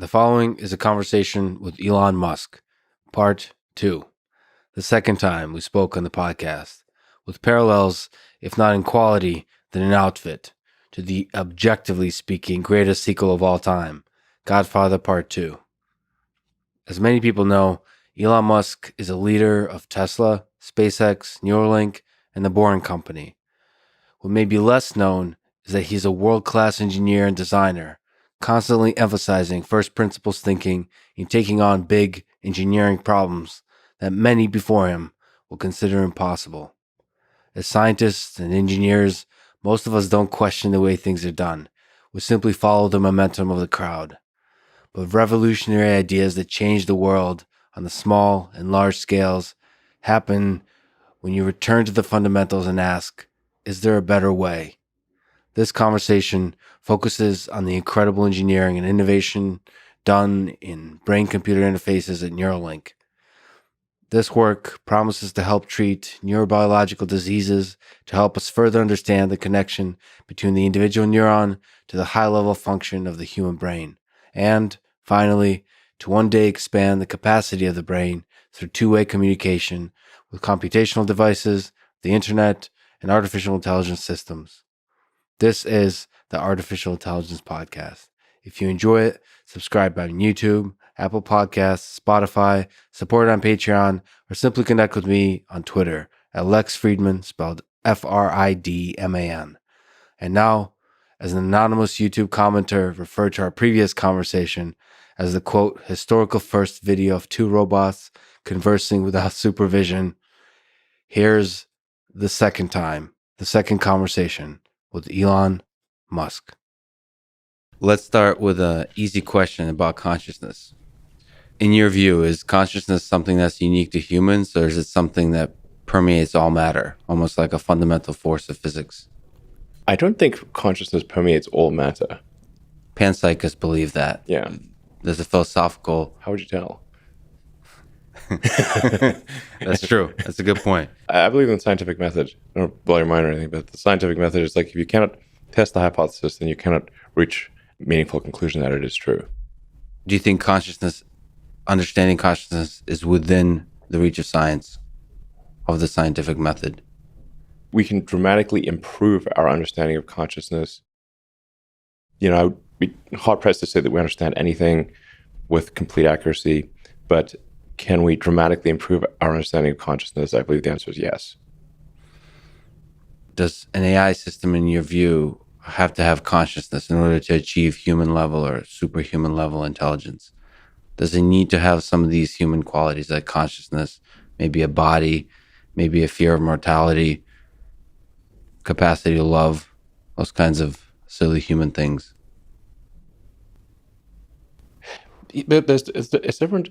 The following is a conversation with Elon Musk, part 2, the second time we spoke on the podcast, with parallels, if not in quality, then in outfit, to the objectively speaking greatest sequel of all time, Godfather Part 2. As many people know, Elon Musk is a leader of Tesla, SpaceX, Neuralink, and the Boring Company. What may be less known is that he's a world-class engineer and designer, constantly emphasizing first principles thinking and taking on big engineering problems that many before him will consider impossible. As scientists and engineers, most of us don't question the way things are done. We simply follow the momentum of the crowd. But revolutionary ideas that change the world on the small and large scales happen when you return to the fundamentals and ask, is there a better way? This conversation focuses on the incredible engineering and innovation done in brain-computer interfaces at Neuralink. This work promises to help treat neurobiological diseases, to help us further understand the connection between the individual neuron to the high-level function of the human brain, and, finally, to one day expand the capacity of the brain through two-way communication with computational devices, the internet, and artificial intelligence systems. This is the Artificial Intelligence Podcast. If you enjoy it, subscribe on YouTube, Apple Podcasts, Spotify, support it on Patreon, or simply connect with me on Twitter at Lex Friedman, spelled Fridman. And now, as an anonymous YouTube commenter referred to our previous conversation as the, quote, historical first video of two robots conversing without supervision, here's the second conversation with Elon Musk. Let's start with an easy question about consciousness. In your view, is consciousness something that's unique to humans, or is it something that permeates all matter, almost like a fundamental force of physics? I don't think consciousness permeates all matter. Panpsychists believe that. Yeah. There's a philosophical... How would you tell? That's true. That's a good point. I believe in the scientific method. I don't blow your mind or anything, but the scientific method is like, if you cannot test the hypothesis, then you cannot reach a meaningful conclusion that it is true. Do you think understanding consciousness is within the reach of science, of the scientific method? We can dramatically improve our understanding of consciousness. I would be hard-pressed to say that we understand anything with complete accuracy, but can we dramatically improve our understanding of consciousness? I believe the answer is yes. Does an AI system, in your view, have to have consciousness in order to achieve human level or superhuman level intelligence? Does it need to have some of these human qualities like consciousness, maybe a body, maybe a fear of mortality, capacity to love, those kinds of silly human things? It's different.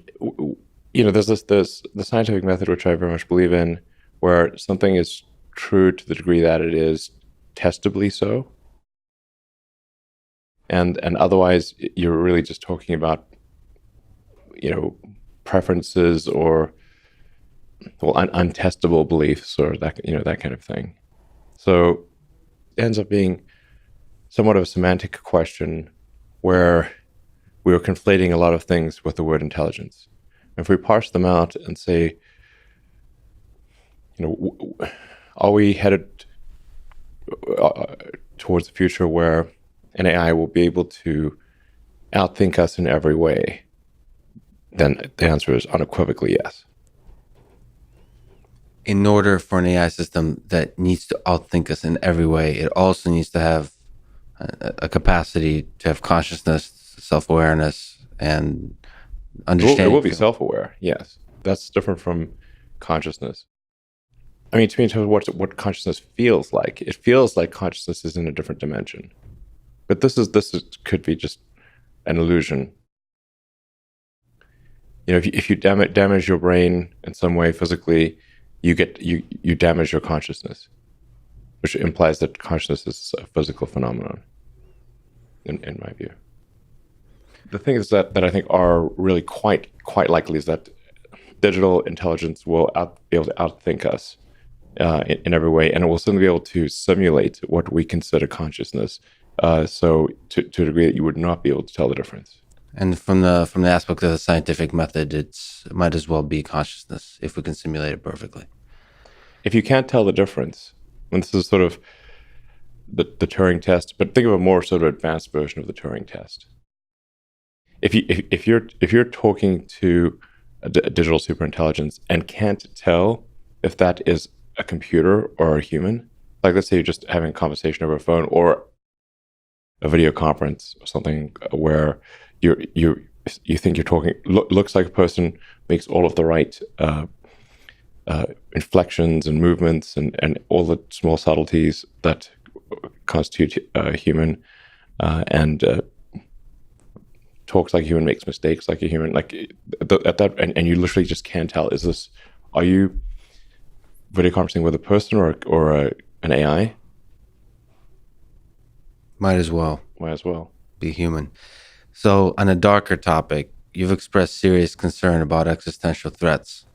There's the scientific method, which I very much believe in, where something is true to the degree that it is testably so. And otherwise, you're really just talking about, preferences or, untestable beliefs or that kind of thing. So it ends up being somewhat of a semantic question where we are conflating a lot of things with the word intelligence. If we parse them out and say, are we headed towards a future where an AI will be able to outthink us in every way? Then the answer is unequivocally yes. In order for an AI system that needs to outthink us in every way, it also needs to have a capacity to have consciousness, self-awareness, and understanding. It will be self-aware, yes. That's different from consciousness. I mean, to me, in terms of what consciousness feels like, it feels like consciousness is in a different dimension. But this could be just an illusion. If you damage your brain in some way physically, you damage your consciousness, which implies that consciousness is a physical phenomenon, in my view. The thing is that I think are really quite likely is that digital intelligence will be able to outthink us in every way, and it will certainly be able to simulate what we consider consciousness. So to a degree that you would not be able to tell the difference. And from the aspect of the scientific method, it might as well be consciousness if we can simulate it perfectly. If you can't tell the difference, and this is sort of the Turing test, but think of a more sort of advanced version of the Turing test. If you're talking to a digital superintelligence and can't tell if that is a computer or a human, like let's say you're just having a conversation over a phone or a video conference or something where you think you're talking looks like a person, makes all of the right inflections and movements and all the small subtleties that constitute a human, and talks like a human, makes mistakes like a human, like at that, and you literally just can't tell, are you video conferencing with a person or an AI? Might as well be human. So on a darker topic, you've expressed serious concern about existential threats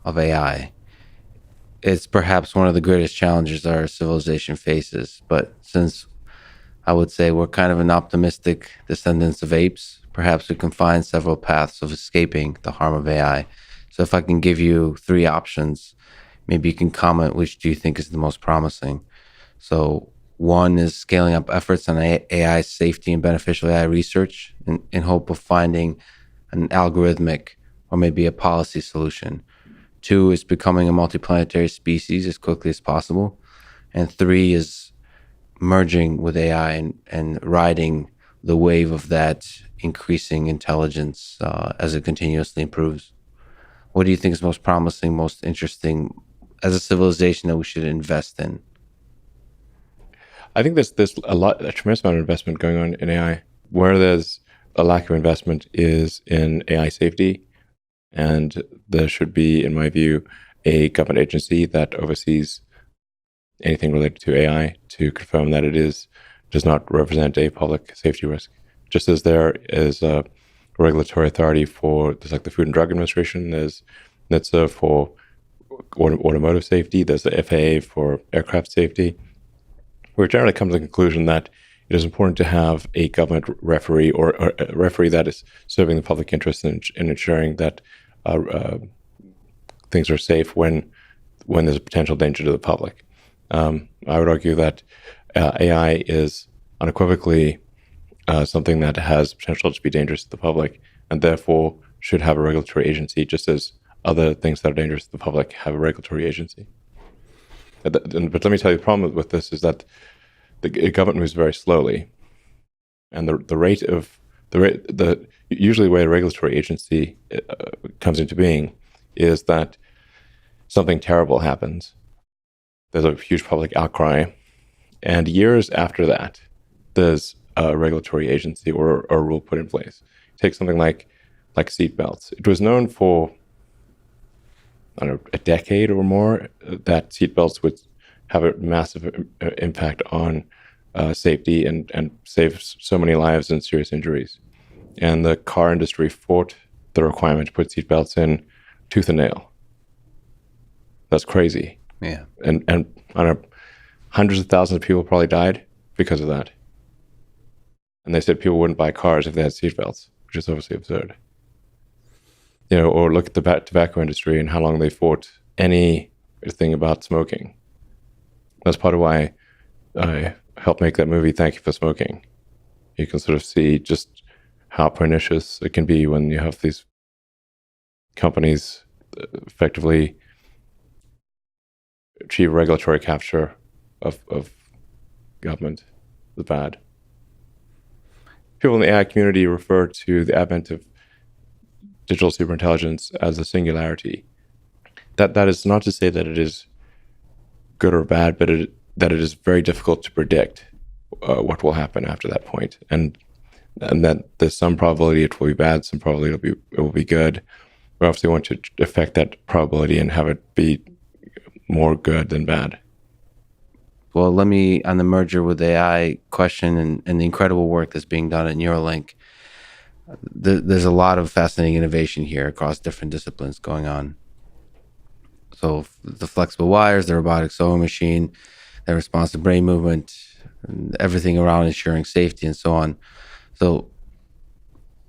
of AI. It's perhaps one of the greatest challenges our civilization faces, but since I would say we're kind of an optimistic descendants of apes, perhaps we can find several paths of escaping the harm of AI. So if I can give you three options, maybe you can comment which do you think is the most promising. So one is scaling up efforts on AI safety and beneficial AI research in hope of finding an algorithmic or maybe a policy solution. Two is becoming a multiplanetary species as quickly as possible. And three is merging with AI and riding the wave of that increasing intelligence as it continuously improves. What do you think is most promising, most interesting as a civilization that we should invest in? I think there's a tremendous amount of investment going on in AI. Where there's a lack of investment is in AI safety, and there should be, in my view, a government agency that oversees anything related to AI to confirm that it does not represent a public safety risk. Just as there is a regulatory authority there's like the Food and Drug Administration, there's NHTSA for automotive safety, there's the FAA for aircraft safety. We generally come to the conclusion that it is important to have a government referee or a referee that is serving the public interest in ensuring that things are safe when there's a potential danger to the public. I would argue that AI is unequivocally something that has potential to be dangerous to the public, and therefore should have a regulatory agency, just as other things that are dangerous to the public have a regulatory agency. But let me tell you, the problem with this is that the government moves very slowly, and usually the way a regulatory agency comes into being is that something terrible happens. There's a huge public outcry, and years after that, there's a regulatory agency or a rule put in place. Take something like seatbelts. It was known for, I don't know, a decade or more that seatbelts would have a massive impact on safety and save so many lives and serious injuries. And the car industry fought the requirement to put seatbelts in tooth and nail. That's crazy. Yeah. And I don't know, hundreds of thousands of people probably died because of that. And they said people wouldn't buy cars if they had seatbelts, which is obviously absurd. Or look at the tobacco industry and how long they fought anything about smoking. That's part of why I helped make that movie, Thank You for Smoking. You can sort of see just how pernicious it can be when you have these companies effectively achieve regulatory capture of government. The bad. People in the AI community refer to the advent of digital superintelligence as a singularity. That is not to say that it is good or bad, but that it is very difficult to predict what will happen after that point, and that there's some probability it will be bad, some probability it will be good. We obviously want to affect that probability and have it be more good than bad. Well, let me, on the merger with AI question and the incredible work that's being done at Neuralink, there's a lot of fascinating innovation here across different disciplines going on. So the flexible wires, the robotic sewing machine, the responsive brain movement, and everything around ensuring safety and so on. So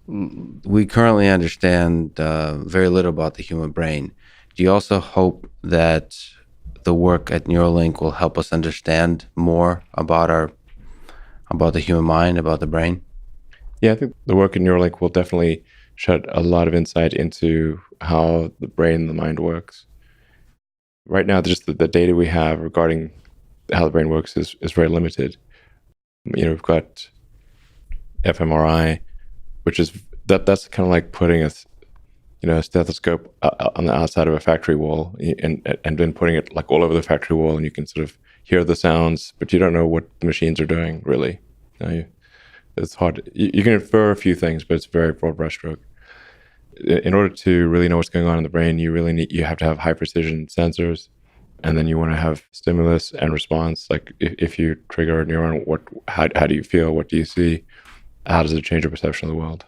We currently understand very little about the human brain. Do you also hope that the work at Neuralink will help us understand more about the human mind, about the brain? Yeah, I think the work in Neuralink will definitely shed a lot of insight into how the brain and the mind works. Right now, just the data we have regarding how the brain works is very limited. We've got fMRI, which is that's kind of like putting a stethoscope on the outside of a factory wall, and then putting it like all over the factory wall, and you can sort of hear the sounds, but you don't know what the machines are doing really. It's hard. You can infer a few things, but it's very broad brushstroke. In order to really know what's going on in the brain, you have to have high precision sensors, and then you want to have stimulus and response. Like if you trigger a neuron, how do you feel? What do you see? How does it change your perception of the world?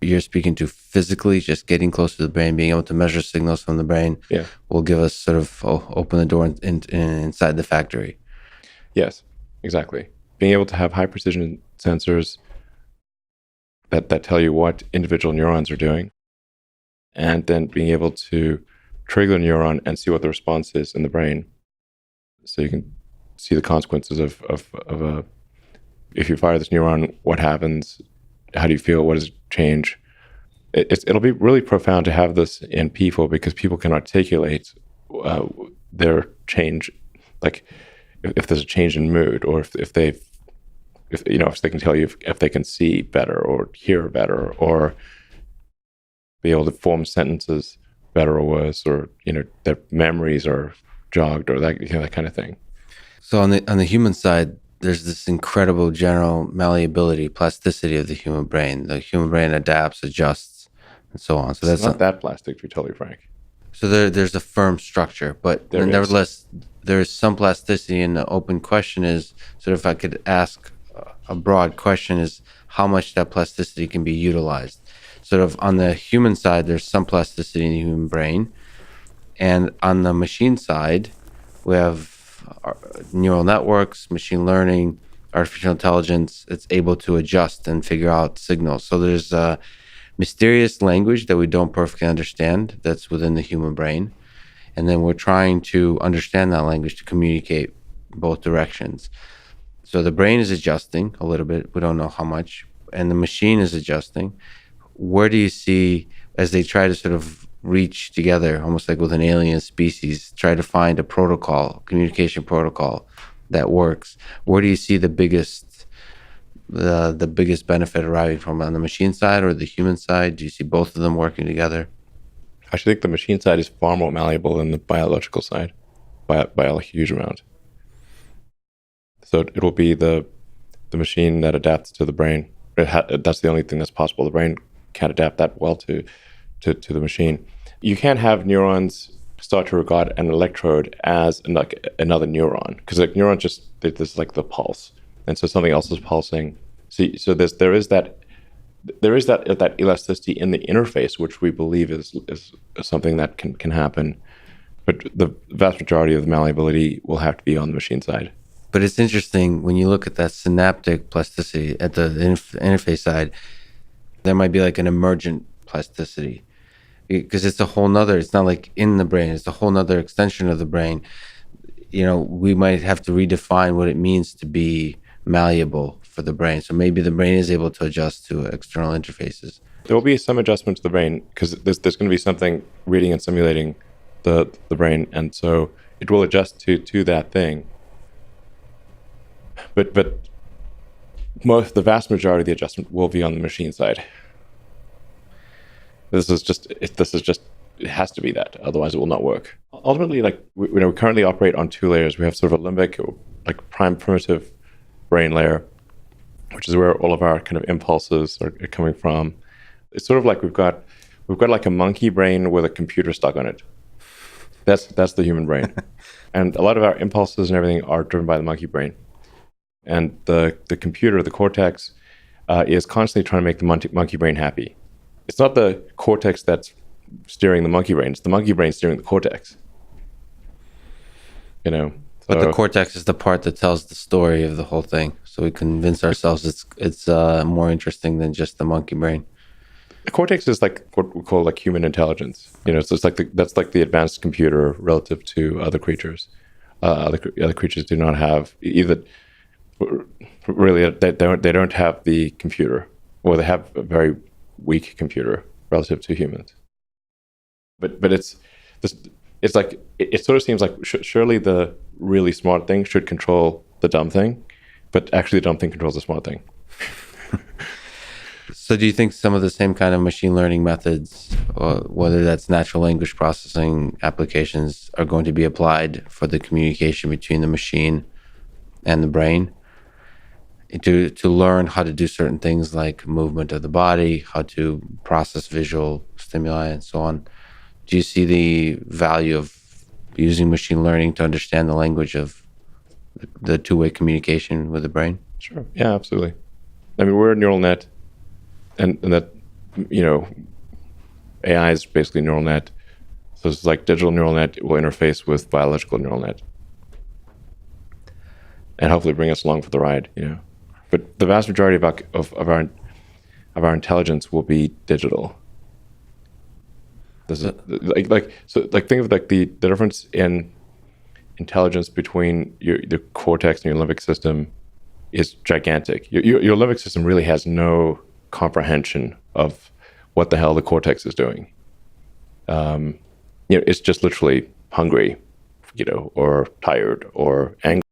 You're speaking to physically, just getting close to the brain, being able to measure signals from the brain, Yeah. will give us sort of open the door inside the factory. Yes, exactly. Being able to have high precision sensors that tell you what individual neurons are doing, and then being able to trigger the neuron and see what the response is in the brain, so you can see the consequences of a. If you fire this neuron, what happens? How do you feel? What does it change? It'll be really profound to have this in people, because people can articulate their change, like if there's a change in mood, or if they can tell you if they can see better or hear better, or be able to form sentences better or worse, or their memories are jogged, or that kind of thing. So on the human side, there's this incredible general malleability, plasticity of the human brain. The human brain adapts, adjusts, and so on. So It's not that plastic, to be totally frank. So there's a firm structure, but nevertheless, there is some plasticity. And the open question is, sort of, if I could ask a broad question, is how much that plasticity can be utilized. Sort of on the human side, there's some plasticity in the human brain, and on the machine side, we have neural networks, machine learning, artificial intelligence. It's able to adjust and figure out signals. So there's a mysterious language that we don't perfectly understand that's within the human brain. And then we're trying to understand that language to communicate both directions. So the brain is adjusting a little bit. We don't know how much. And the machine is adjusting. Where do you see, as they try to sort of reach together, almost like with an alien species, try to find a protocol, communication protocol that works, where do you see the biggest benefit arriving from, on the machine side or the human side? Do you see both of them working together? I actually think the machine side is far more malleable than the biological side by a huge amount. So it will be the machine that adapts to the brain. That's the only thing that's possible. The brain can't adapt that well to the machine. You can't have neurons start to regard an electrode as another neuron, because like neuron there's like the pulse, and so something else is pulsing. So there is that elasticity in the interface, which we believe is something that can happen, but the vast majority of the malleability will have to be on the machine side. But it's interesting when you look at that synaptic plasticity at the interface side, there might be like an emergent plasticity, because it's it's not like in the brain, it's a whole nother extension of the brain. We might have to redefine what it means to be malleable for the brain. So maybe the brain is able to adjust to external interfaces. There will be some adjustment to the brain, because there's going to be something reading and simulating the brain, and so it will adjust to that thing. But the vast majority of the adjustment will be on the machine side. It has to be that, otherwise it will not work. Ultimately, like we currently operate on two layers. We have sort of a limbic, like primitive brain layer, which is where all of our kind of impulses are coming from. It's sort of like we've got like a monkey brain with a computer stuck on it. That's the human brain, and a lot of our impulses and everything are driven by the monkey brain. And the computer, the cortex, is constantly trying to make the monkey brain happy. It's not the cortex that's steering the monkey brain. It's the monkey brain steering the cortex. But the cortex is the part that tells the story of the whole thing. So we convince ourselves it's more interesting than just the monkey brain. cortex is like what we call like human intelligence. So it's like that's like the advanced computer relative to other creatures. Other creatures do not have either. Really, they don't have the computer, or they have a very weak computer relative to humans. But it's this. It's like it sort of seems like surely the really smart thing should control the dumb thing, but actually the dumb thing controls the smart thing. So do you think some of the same kind of machine learning methods, or whether that's natural language processing applications, are going to be applied for the communication between the machine and the brain to learn how to do certain things like movement of the body, how to process visual stimuli, and so on? Do you see the value of using machine learning to understand the language of the two-way communication with the brain? Sure. Yeah, absolutely. I mean, we're a neural net, and that, AI is basically neural net. So it's like digital neural net will interface with biological neural net, and hopefully bring us along for the ride. But the vast majority of our intelligence will be digital. This is think of like the difference in intelligence between the cortex and your limbic system is gigantic. Your limbic system really has no comprehension of what the hell the cortex is doing. It's just literally hungry, or tired or angry.